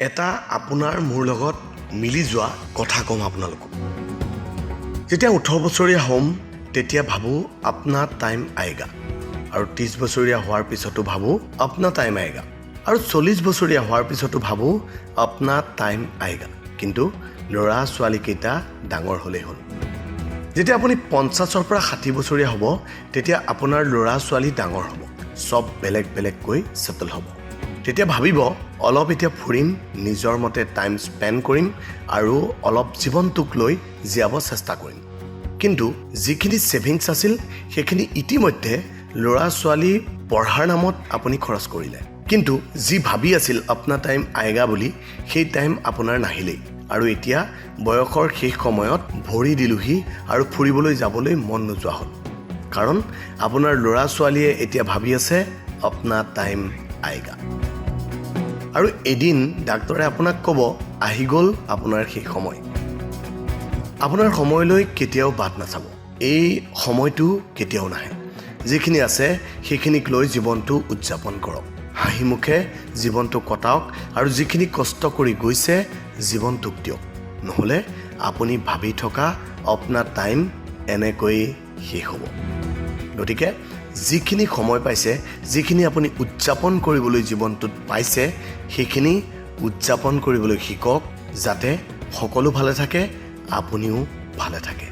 এটা আপোনাৰ মোৰ লগত মিলি যোৱা কথা ক'ম আপোনালোকক। যেতিয়া 18 বছৰীয়া হ'ম তেতিয়া ভাবোঁ আপনা টাইম আয়েগা, আৰু 30 বছৰীয়া হোৱাৰ পিছতো ভাবোঁ আপনা টাইম আয়েগা, আৰু 40 বছৰীয়া হোৱাৰ পিছতো ভাবোঁ আপনা টাইম আয়েগা। কিন্তু ল'ৰা ছোৱালীকেইটা ডাঙৰ হ'লেই হ'ল। যেতিয়া আপুনি 50ৰ পৰা 60 বছৰীয়া হ'ব তেতিয়া আপোনাৰ ল'ৰা ছোৱালী ডাঙৰ হ'ব, চব বেলেগ বেলেগকৈ ছেটেল হ'ব। তেতিয়া ভাবিব অলপ এতিয়া ফুৰিম, নিজৰ মতে টাইম স্পেণ্ড কৰিম আৰু অলপ জীৱনটোক লৈ জীয়াব চেষ্টা কৰিম। কিন্তু যিখিনি ছেভিংছ আছিল সেইখিনি ইতিমধ্যে ল'ৰা ছোৱালী পঢ়াৰ নামত আপুনি খৰচ কৰিলে। কিন্তু যি ভাবি আছিল আপনা টাইম আয়েগা বুলি, সেই টাইম আপোনাৰ নাহিলেই, আৰু এতিয়া বয়সৰ শেষ সময়ত ভৰি দিলোহি আৰু ফুৰিবলৈ যাবলৈ মন নোযোৱা হ'ল। কাৰণ আপোনাৰ ল'ৰা ছোৱালীয়ে এতিয়া ভাবি আছে আপনা টাইম আয়েগা। আৰু এদিন ডাক্তৰে আপোনাক ক'ব আহি গ'ল আপোনাৰ সেই সময়। আপোনাৰ সময়লৈ কেতিয়াও বাট নাচাব, এই সময়টো কেতিয়াও নাহে। যিখিনি আছে সেইখিনিক লৈ জীৱনটো উদযাপন কৰক, হাঁহি মুখে জীৱনটো কটাওক, আৰু যিখিনি কষ্ট কৰি গৈছে জীৱনটোক দিয়ক। নহ'লে আপুনি ভাবি থকা আপনা টাইম এনেকৈ শেষ হ'ব। গতিকে যিখিনি সময় পাইছে, যিখিনি আপুনি উদযাপন কৰিবলৈ জীৱনটোত পাইছে, সেইখিনি উদযাপন কৰিবলৈ শিকক, যাতে সকলো ভালে থাকে, আপুনিও ভালে থাকে।